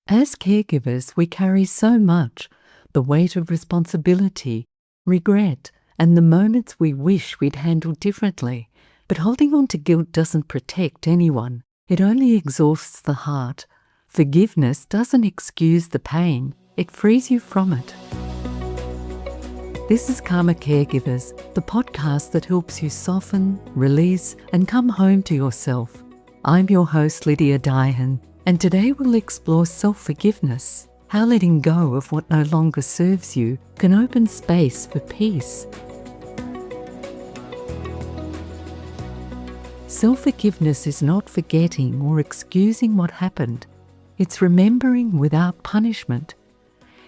As caregivers, we carry so much: the weight of responsibility, regret, and the moments we wish we'd handled differently. But holding on to guilt doesn't protect anyone. It only exhausts the heart. Forgiveness doesn't excuse the pain. It frees you from it. This is Karma Caregivers, the podcast that helps you soften, release, and come home to yourself. I'm your host, Lydia, and today we'll explore self-forgiveness, how letting go of what no longer serves you can open space for peace. Self-forgiveness is not forgetting or excusing what happened. It's remembering without punishment.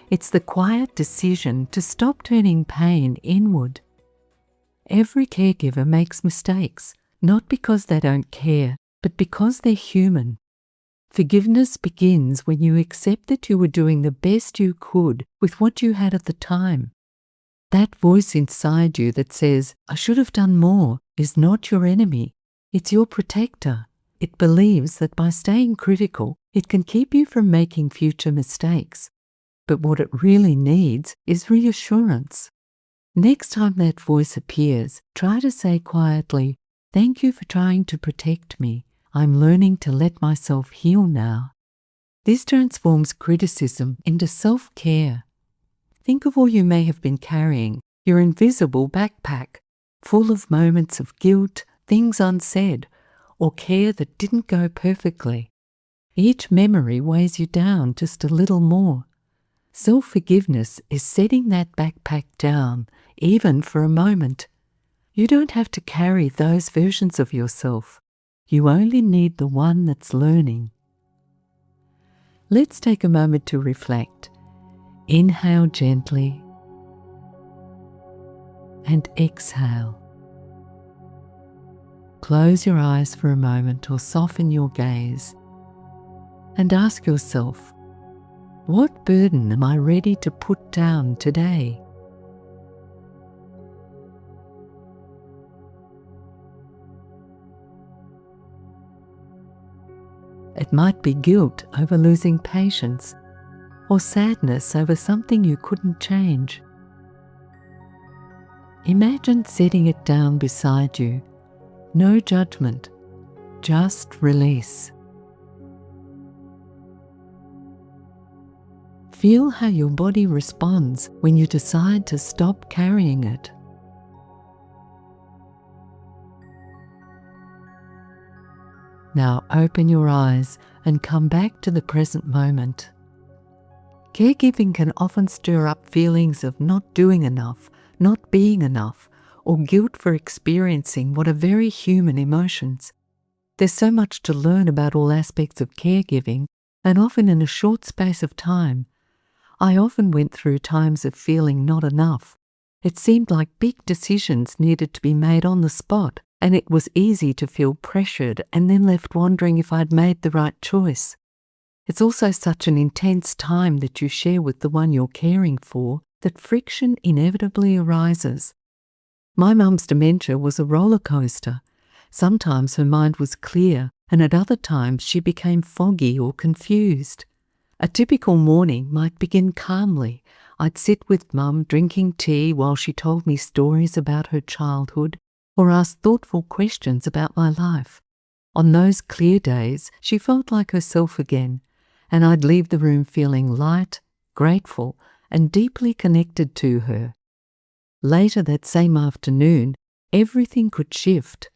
It's the quiet decision to stop turning pain inward. Every caregiver makes mistakes, not because they don't care, but because they're human. Forgiveness begins when you accept that you were doing the best you could with what you had at the time. That voice inside you that says, "I should have done more," is not your enemy. It's your protector. It believes that by staying critical, it can keep you from making future mistakes. But what it really needs is reassurance. Next time that voice appears, try to say quietly, "Thank you for trying to protect me. I'm learning to let myself heal now." This transforms criticism into self-care. Think of all you may have been carrying, your invisible backpack, full of moments of guilt, things unsaid, or care that didn't go perfectly. Each memory weighs you down just a little more. Self-forgiveness is setting that backpack down, even for a moment. You don't have to carry those versions of yourself. You only need the one that's learning. Let's take a moment to reflect. Inhale gently and exhale. Close your eyes for a moment or soften your gaze and ask yourself, what burden am I ready to put down today? It might be guilt over losing patience, or sadness over something you couldn't change. Imagine setting it down beside you. No judgment, just release. Feel how your body responds when you decide to stop carrying it. Now open your eyes and come back to the present moment. Caregiving can often stir up feelings of not doing enough, not being enough, or guilt for experiencing what are very human emotions. There's so much to learn about all aspects of caregiving, and often in a short space of time. I often went through times of feeling not enough. It seemed like big decisions needed to be made on the spot, and it was easy to feel pressured and then left wondering if I'd made the right choice. It's also such an intense time that you share with the one you're caring for that friction inevitably arises. My mum's dementia was a roller coaster. Sometimes her mind was clear, and at other times she became foggy or confused. A typical morning might begin calmly. I'd sit with Mum drinking tea while she told me stories about her childhood or asked thoughtful questions about my life. On those clear days, she felt like herself again, and I'd leave the room feeling light, grateful, and deeply connected to her. Later that same afternoon, everything could shift.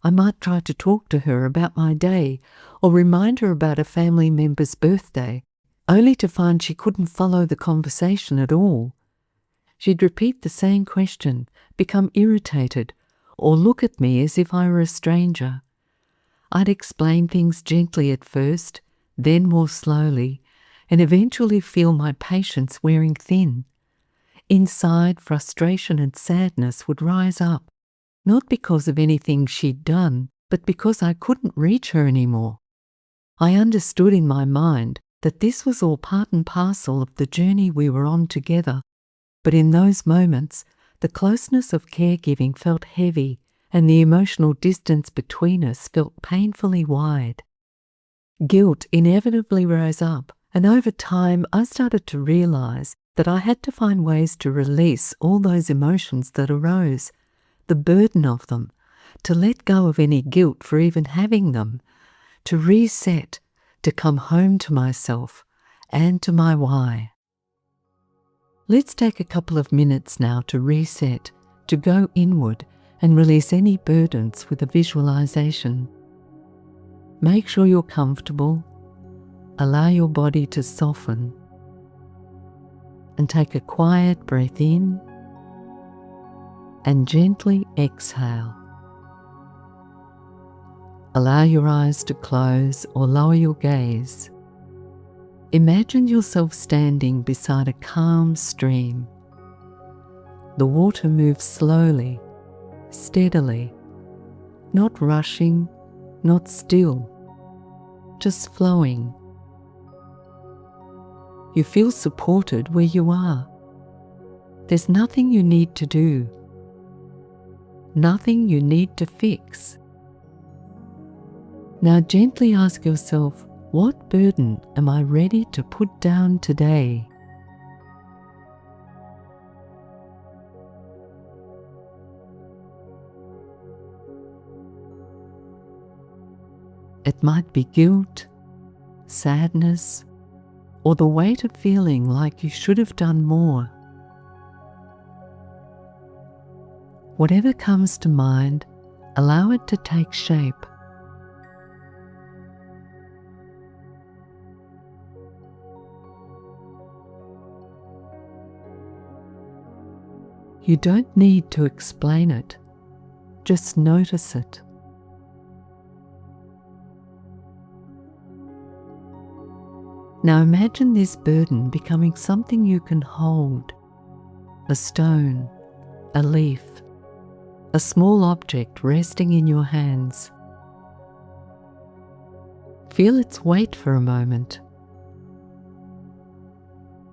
I might try to talk to her about my day or remind her about a family member's birthday, only to find she couldn't follow the conversation at all. She'd repeat the same question, become irritated, or look at me as if I were a stranger. I'd explain things gently at first, then more slowly, and eventually feel my patience wearing thin. Inside, frustration and sadness would rise up, not because of anything she'd done, but because I couldn't reach her anymore. I understood in my mind that this was all part and parcel of the journey we were on together, but in those moments, the closeness of caregiving felt heavy, and the emotional distance between us felt painfully wide. Guilt inevitably rose up, And over time, I started to realize that I had to find ways to release all those emotions that arose, the burden of them, to let go of any guilt for even having them, to reset, to come home to myself and to my why. Let's take a couple of minutes now to reset, to go inward and release any burdens with a visualization. Make sure you're comfortable. Allow your body to soften. And take a quiet breath in and gently exhale. Allow your eyes to close or lower your gaze. Imagine yourself standing beside a calm stream. The water moves slowly, steadily, not rushing, not still, just flowing. You feel supported where you are. There's nothing you need to do, nothing you need to fix. Now gently ask yourself, what burden am I ready to put down today? It might be guilt, sadness, or the weight of feeling like you should have done more. Whatever comes to mind, allow it to take shape. You don't need to explain it, just notice it. Now imagine this burden becoming something you can hold, a stone, a leaf, a small object resting in your hands. Feel its weight for a moment.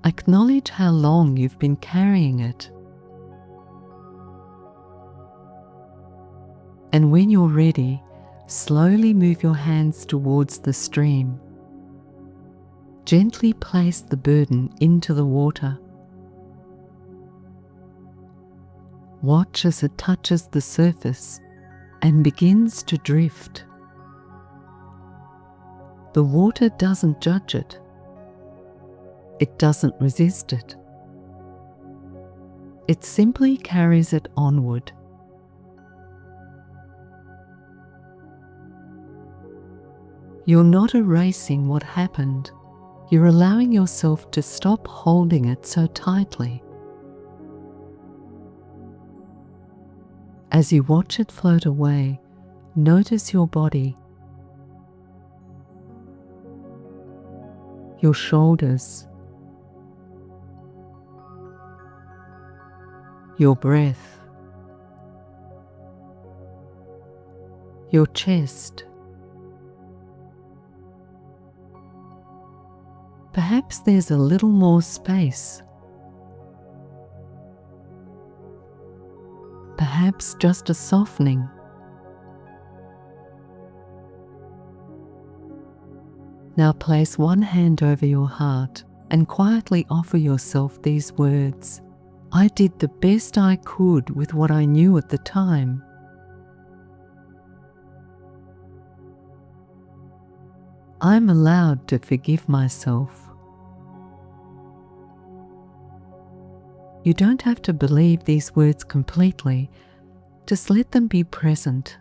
Acknowledge how long you've been carrying it. And when you're ready, slowly move your hands towards the stream. Gently place the burden into the water. Watch as it touches the surface and begins to drift. The water doesn't judge it. It doesn't resist it. It simply carries it onward. You're not erasing what happened. You're allowing yourself to stop holding it so tightly. As you watch it float away, notice your body, your shoulders, your breath, your chest. Perhaps there's a little more space. Perhaps just a softening. Now place one hand over your heart and quietly offer yourself these words. I did the best I could with what I knew at the time. I'm allowed to forgive myself. You don't have to believe these words completely, just let them be present.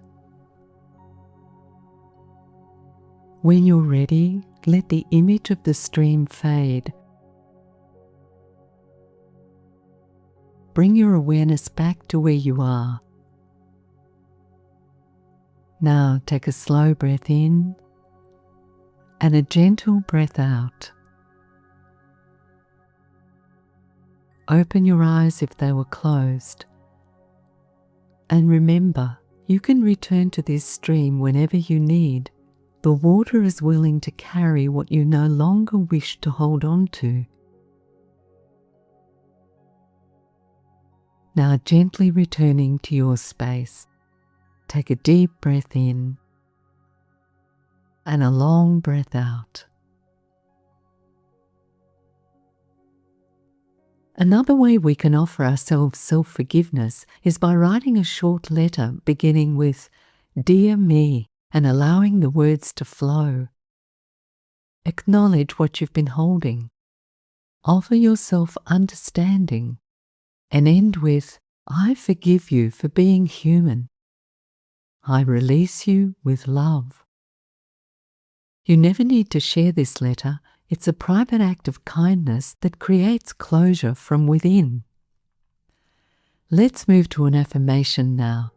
When you're ready, let the image of the stream fade. Bring your awareness back to where you are. Now take a slow breath in and a gentle breath out. Open your eyes if they were closed. And remember, you can return to this stream whenever you need. The water is willing to carry what you no longer wish to hold on to. Now gently returning to your space, take a deep breath in and a long breath out. Another way we can offer ourselves self-forgiveness is by writing a short letter beginning with "Dear me" and allowing the words to flow. Acknowledge what you've been holding. Offer yourself understanding and end with "I forgive you for being human. I release you with love." You never need to share this letter. It's a private act of kindness that creates closure from within. Let's move to an affirmation now.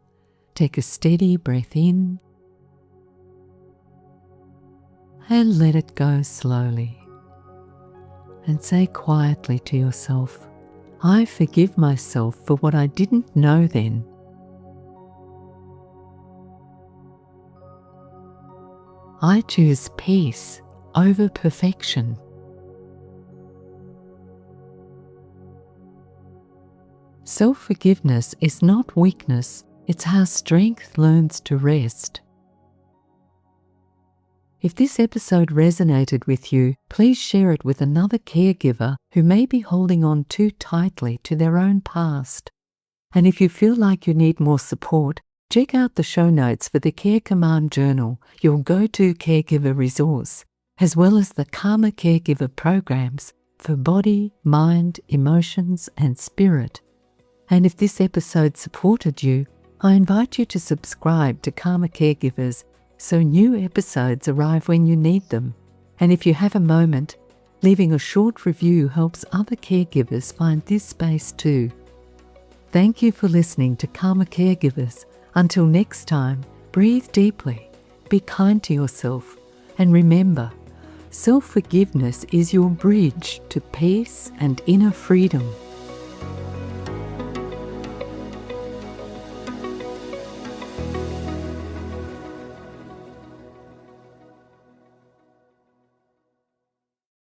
Take a steady breath in and let it go slowly. And say quietly to yourself, "I forgive myself for what I didn't know then." I choose peace over perfection. Self-forgiveness is not weakness, it's how strength learns to rest. If this episode resonated with you, please share it with another caregiver who may be holding on too tightly to their own past. And if you feel like you need more support, check out the show notes for the Care Command Journal, your go-to caregiver resource, as well as the Karma Caregiver programs for body, mind, emotions, and spirit. And if this episode supported you, I invite you to subscribe to Karma Caregivers so new episodes arrive when you need them. And if you have a moment, leaving a short review helps other caregivers find this space too. Thank you for listening to Karma Caregivers. Until next time, breathe deeply, be kind to yourself, and remember, self-forgiveness is your bridge to peace and inner freedom.